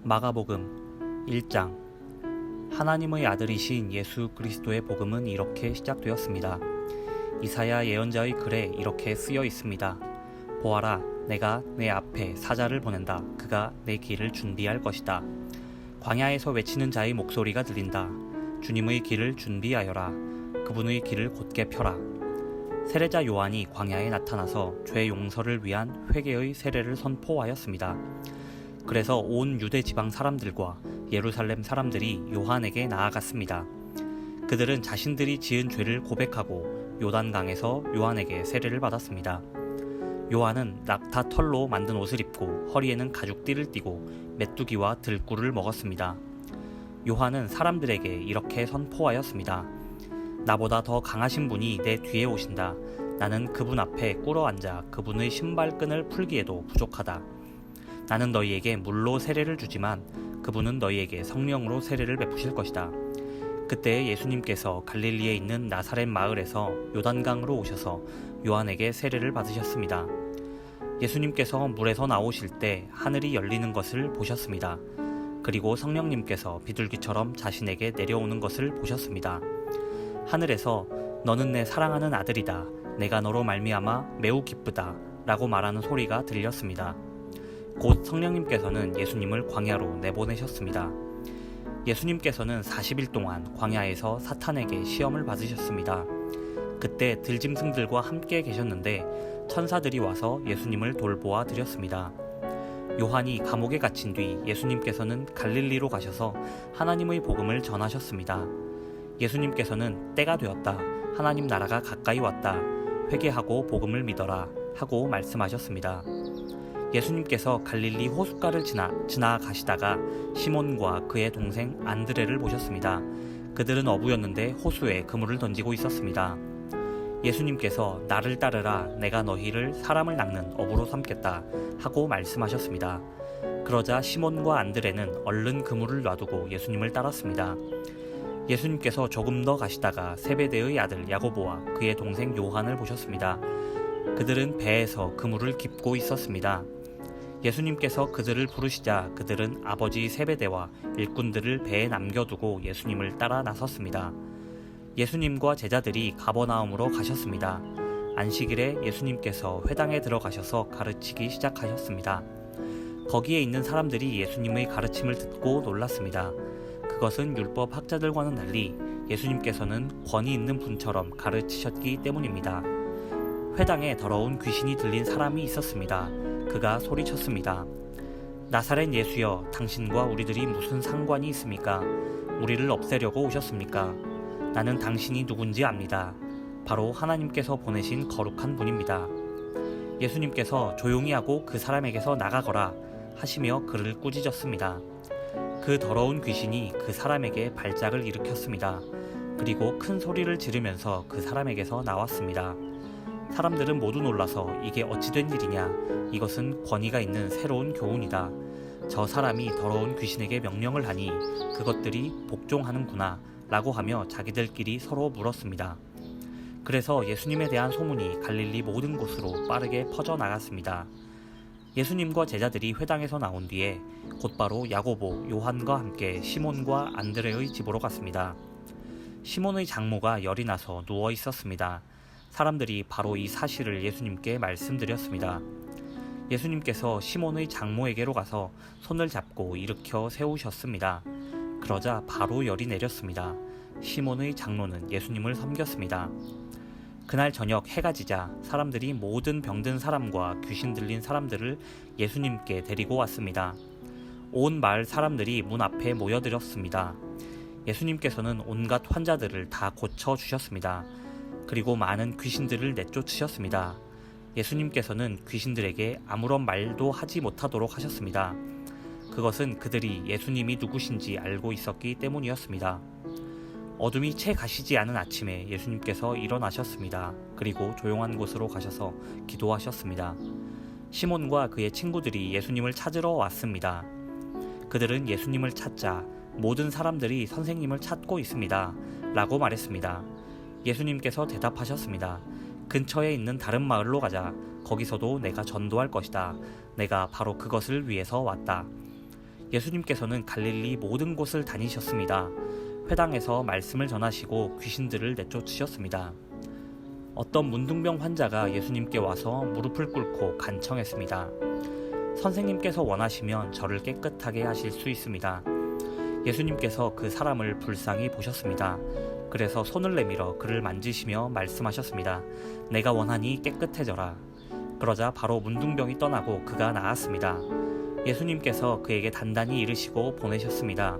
마가복음 1장. 하나님의 아들이신 예수 그리스도의 복음은 이렇게 시작되었습니다. 이사야 예언자의 글에 이렇게 쓰여 있습니다. 보아라, 내가 내 앞에 사자를 보낸다. 그가 내 길을 준비할 것이다. 광야에서 외치는 자의 목소리가 들린다. 주님의 길을 준비하여라. 그분의 길을 곧게 펴라. 세례자 요한이 광야에 나타나서 죄 용서를 위한 회개의 세례를 선포하였습니다. 그래서 온 유대 지방 사람들과 예루살렘 사람들이 요한에게 나아갔습니다. 그들은 자신들이 지은 죄를 고백하고 요단강에서 요한에게 세례를 받았습니다. 요한은 낙타 털로 만든 옷을 입고 허리에는 가죽띠를 띠고 메뚜기와 들꿀을 먹었습니다. 요한은 사람들에게 이렇게 선포하였습니다. 나보다 더 강하신 분이 내 뒤에 오신다. 나는 그분 앞에 꿇어 앉아 그분의 신발끈을 풀기에도 부족하다. 나는 너희에게 물로 세례를 주지만 그분은 너희에게 성령으로 세례를 베푸실 것이다. 그때 예수님께서 갈릴리에 있는 나사렛 마을에서 요단강으로 오셔서 요한에게 세례를 받으셨습니다. 예수님께서 물에서 나오실 때 하늘이 열리는 것을 보셨습니다. 그리고 성령님께서 비둘기처럼 자신에게 내려오는 것을 보셨습니다. 하늘에서 너는 내 사랑하는 아들이다. 내가 너로 말미암아 매우 기쁘다. 라고 말하는 소리가 들렸습니다. 곧 성령님께서는 예수님을 광야로 내보내셨습니다. 예수님께서는 40일 동안 광야에서 사탄에게 시험을 받으셨습니다. 그때 들짐승들과 함께 계셨는데 천사들이 와서 예수님을 돌보아 드렸습니다. 요한이 감옥에 갇힌 뒤 예수님께서는 갈릴리로 가셔서 하나님의 복음을 전하셨습니다. 예수님께서는 때가 되었다. 하나님 나라가 가까이 왔다. 회개하고 복음을 믿어라 하고 말씀하셨습니다. 예수님께서 갈릴리 호숫가를 지나가시다가 시몬과 그의 동생 안드레를 보셨습니다. 그들은 어부였는데 호수에 그물을 던지고 있었습니다. 예수님께서 나를 따르라. 내가 너희를 사람을 낚는 어부로 삼겠다 하고 말씀하셨습니다. 그러자 시몬과 안드레는 얼른 그물을 놔두고 예수님을 따랐습니다. 예수님께서 조금 더 가시다가 세베대의 아들 야고보와 그의 동생 요한을 보셨습니다. 그들은 배에서 그물을 깁고 있었습니다. 예수님께서 그들을 부르시자 그들은 아버지 세베대와 일꾼들을 배에 남겨두고 예수님을 따라 나섰습니다. 예수님과 제자들이 가버나움으로 가셨습니다. 안식일에 예수님께서 회당에 들어가셔서 가르치기 시작하셨습니다. 거기에 있는 사람들이 예수님의 가르침을 듣고 놀랐습니다. 그것은 율법 학자들과는 달리 예수님께서는 권위 있는 분처럼 가르치셨기 때문입니다. 회당에 더러운 귀신이 들린 사람이 있었습니다. 그가 소리쳤습니다. 나사렛 예수여, 당신과 우리들이 무슨 상관이 있습니까? 우리를 없애려고 오셨습니까? 나는 당신이 누군지 압니다. 바로 하나님께서 보내신 거룩한 분입니다. 예수님께서 조용히 하고 그 사람에게서 나가거라 하시며 그를 꾸짖었습니다. 그 더러운 귀신이 그 사람에게 발작을 일으켰습니다. 그리고 큰 소리를 지르면서 그 사람에게서 나왔습니다. 사람들은 모두 놀라서 이게 어찌된 일이냐? 이것은 권위가 있는 새로운 교훈이다. 저 사람이 더러운 귀신에게 명령을 하니 그것들이 복종하는구나 라고 하며 자기들끼리 서로 물었습니다. 그래서 예수님에 대한 소문이 갈릴리 모든 곳으로 빠르게 퍼져나갔습니다. 예수님과 제자들이 회당에서 나온 뒤에 곧바로 야고보, 요한과 함께 시몬과 안드레의 집으로 갔습니다. 시몬의 장모가 열이 나서 누워 있었습니다. 사람들이 바로 이 사실을 예수님께 말씀드렸습니다. 예수님께서 시몬의 장모에게로 가서 손을 잡고 일으켜 세우셨습니다. 그러자 바로 열이 내렸습니다. 시몬의 장로는 예수님을 섬겼습니다. 그날 저녁 해가 지자 사람들이 모든 병든 사람과 귀신 들린 사람들을 예수님께 데리고 왔습니다. 온 마을 사람들이 문 앞에 모여들었습니다. 예수님께서는 온갖 환자들을 다 고쳐주셨습니다. 그리고 많은 귀신들을 내쫓으셨습니다. 예수님께서는 귀신들에게 아무런 말도 하지 못하도록 하셨습니다. 그것은 그들이 예수님이 누구신지 알고 있었기 때문이었습니다. 어둠이 채 가시지 않은 아침에 예수님께서 일어나셨습니다. 그리고 조용한 곳으로 가셔서 기도하셨습니다. 시몬과 그의 친구들이 예수님을 찾으러 왔습니다. 그들은 예수님을 찾자 모든 사람들이 선생님을 찾고 있습니다. 라고 말했습니다. 예수님께서 대답하셨습니다. 근처에 있는 다른 마을로 가자. 거기서도 내가 전도할 것이다. 내가 바로 그것을 위해서 왔다. 예수님께서는 갈릴리 모든 곳을 다니셨습니다. 회당에서 말씀을 전하시고 귀신들을 내쫓으셨습니다. 어떤 문둥병 환자가 예수님께 와서 무릎을 꿇고 간청했습니다. 선생님께서 원하시면 저를 깨끗하게 하실 수 있습니다. 예수님께서 그 사람을 불쌍히 보셨습니다. 그래서 손을 내밀어 그를 만지시며 말씀하셨습니다. 내가 원하니 깨끗해져라. 그러자 바로 문둥병이 떠나고 그가 나았습니다. 예수님께서 그에게 단단히 이르시고 보내셨습니다.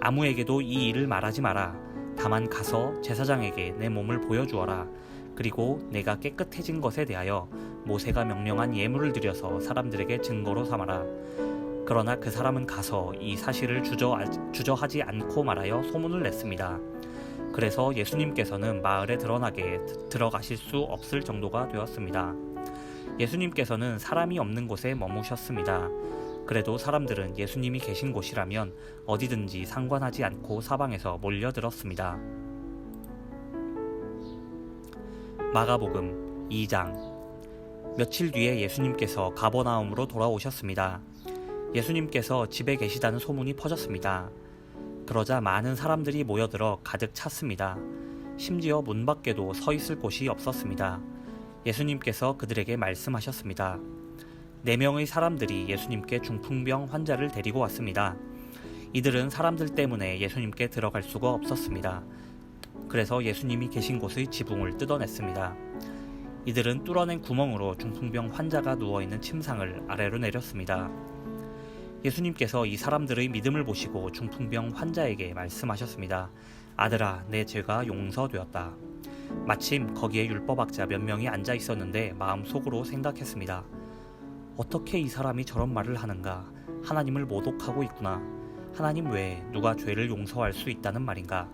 아무에게도 이 일을 말하지 마라. 다만 가서 제사장에게 내 몸을 보여주어라. 그리고 내가 깨끗해진 것에 대하여 모세가 명령한 예물을 드려서 사람들에게 증거로 삼아라. 그러나 그 사람은 가서 이 사실을 주저하지 않고 말하여 소문을 냈습니다. 그래서 예수님께서는 마을에 들어가실 수 없을 정도가 되었습니다. 예수님께서는 사람이 없는 곳에 머무셨습니다. 그래도 사람들은 예수님이 계신 곳이라면 어디든지 상관하지 않고 사방에서 몰려들었습니다. 마가복음 2장. 며칠 뒤에 예수님께서 가버나움으로 돌아오셨습니다. 예수님께서 집에 계시다는 소문이 퍼졌습니다. 그러자 많은 사람들이 모여들어 가득 찼습니다. 심지어 문 밖에도 서 있을 곳이 없었습니다. 예수님께서 그들에게 말씀하셨습니다. 4명의 사람들이 예수님께 중풍병 환자를 데리고 왔습니다. 이들은 사람들 때문에 예수님께 들어갈 수가 없었습니다. 그래서 예수님이 계신 곳의 지붕을 뜯어냈습니다. 이들은 뚫어낸 구멍으로 중풍병 환자가 누워있는 침상을 아래로 내렸습니다. 예수님께서 이 사람들의 믿음을 보시고 중풍병 환자에게 말씀하셨습니다. 아들아, 내 죄가 용서되었다. 마침 거기에 율법학자 몇 명이 앉아 있었는데 마음속으로 생각했습니다. 어떻게 이 사람이 저런 말을 하는가? 하나님을 모독하고 있구나. 하나님 외에 누가 죄를 용서할 수 있다는 말인가?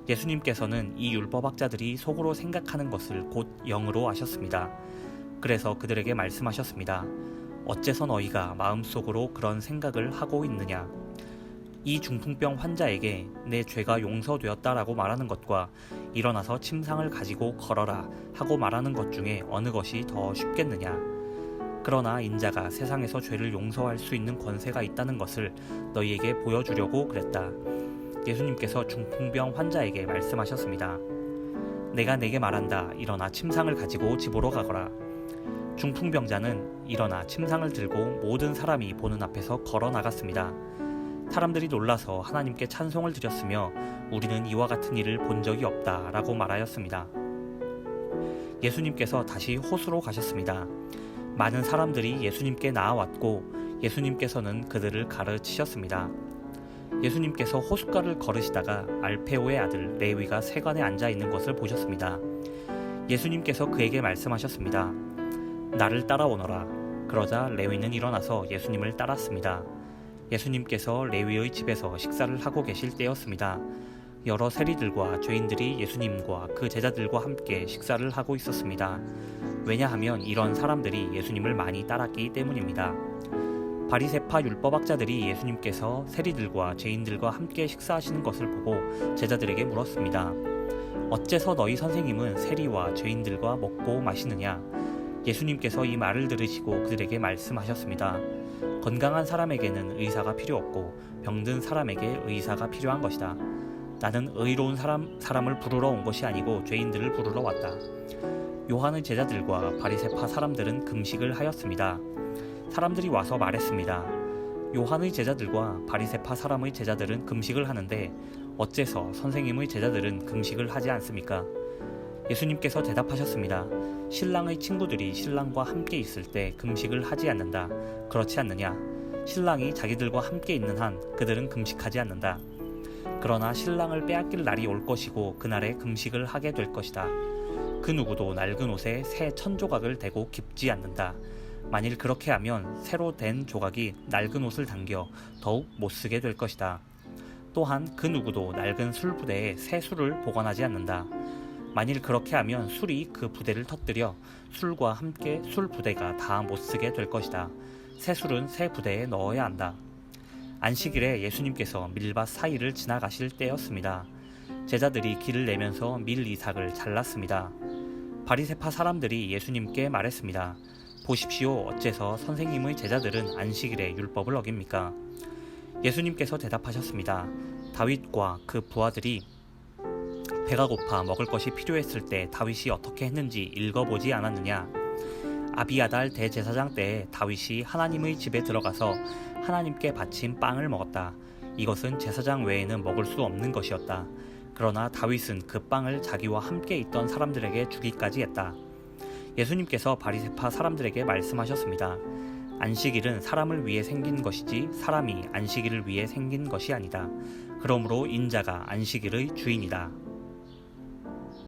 예수님께서는 이 율법학자들이 속으로 생각하는 것을 곧 영으로 아셨습니다. 그래서 그들에게 말씀하셨습니다. 어째서 너희가 마음속으로 그런 생각을 하고 있느냐? 이 중풍병 환자에게 내 죄가 용서되었다라고 말하는 것과 일어나서 침상을 가지고 걸어라 하고 말하는 것 중에 어느 것이 더 쉽겠느냐? 그러나 인자가 세상에서 죄를 용서할 수 있는 권세가 있다는 것을 너희에게 보여주려고 그랬다. 예수님께서 중풍병 환자에게 말씀하셨습니다. 내가 내게 말한다. 일어나 침상을 가지고 집으로 가거라. 중풍병자는 일어나 침상을 들고 모든 사람이 보는 앞에서 걸어 나갔습니다. 사람들이 놀라서 하나님께 찬송을 드렸으며 우리는 이와 같은 일을 본 적이 없다 라고 말하였습니다. 예수님께서 다시 호수로 가셨습니다. 많은 사람들이 예수님께 나아왔고 예수님께서는 그들을 가르치셨습니다. 예수님께서 호숫가를 걸으시다가 알페오의 아들 레위가 세관에 앉아 있는 것을 보셨습니다. 예수님께서 그에게 말씀하셨습니다. 나를 따라오너라. 그러자 레위는 일어나서 예수님을 따랐습니다. 예수님께서 레위의 집에서 식사를 하고 계실 때였습니다. 여러 세리들과 죄인들이 예수님과 그 제자들과 함께 식사를 하고 있었습니다. 왜냐하면 이런 사람들이 예수님을 많이 따랐기 때문입니다. 바리새파 율법학자들이 예수님께서 세리들과 죄인들과 함께 식사하시는 것을 보고 제자들에게 물었습니다. 어째서 너희 선생님은 세리와 죄인들과 먹고 마시느냐? 예수님께서 이 말을 들으시고 그들에게 말씀하셨습니다. 건강한 사람에게는 의사가 필요 없고 병든 사람에게 의사가 필요한 것이다. 나는 의로운 사람을 부르러 온 것이 아니고 죄인들을 부르러 왔다. 요한의 제자들과 바리새파 사람들은 금식을 하였습니다. 사람들이 와서 말했습니다. 요한의 제자들과 바리새파 사람의 제자들은 금식을 하는데 어째서 선생님의 제자들은 금식을 하지 않습니까? 예수님께서 대답하셨습니다. 신랑의 친구들이 신랑과 함께 있을 때 금식을 하지 않는다. 그렇지 않느냐? 신랑이 자기들과 함께 있는 한 그들은 금식하지 않는다. 그러나 신랑을 빼앗길 날이 올 것이고 그날에 금식을 하게 될 것이다. 그 누구도 낡은 옷에 새 천조각을 대고 깁지 않는다. 만일 그렇게 하면 새로 된 조각이 낡은 옷을 당겨 더욱 못쓰게 될 것이다. 또한 그 누구도 낡은 술부대에 새 술을 보관하지 않는다. 만일 그렇게 하면 술이 그 부대를 터뜨려 술과 함께 술 부대가 다 못쓰게 될 것이다. 새 술은 새 부대에 넣어야 한다. 안식일에 예수님께서 밀밭 사이를 지나가실 때였습니다. 제자들이 길을 내면서 밀 이삭을 잘랐습니다. 바리새파 사람들이 예수님께 말했습니다. 보십시오. 어째서 선생님의 제자들은 안식일에 율법을 어깁니까? 예수님께서 대답하셨습니다. 다윗과 그 부하들이 배가 고파 먹을 것이 필요했을 때 다윗이 어떻게 했는지 읽어보지 않았느냐? 아비아달 대제사장 때에 다윗이 하나님의 집에 들어가서 하나님께 바친 빵을 먹었다. 이것은 제사장 외에는 먹을 수 없는 것이었다. 그러나 다윗은 그 빵을 자기와 함께 있던 사람들에게 주기까지 했다. 예수님께서 바리새파 사람들에게 말씀하셨습니다. 안식일은 사람을 위해 생긴 것이지 사람이 안식일을 위해 생긴 것이 아니다. 그러므로 인자가 안식일의 주인이다.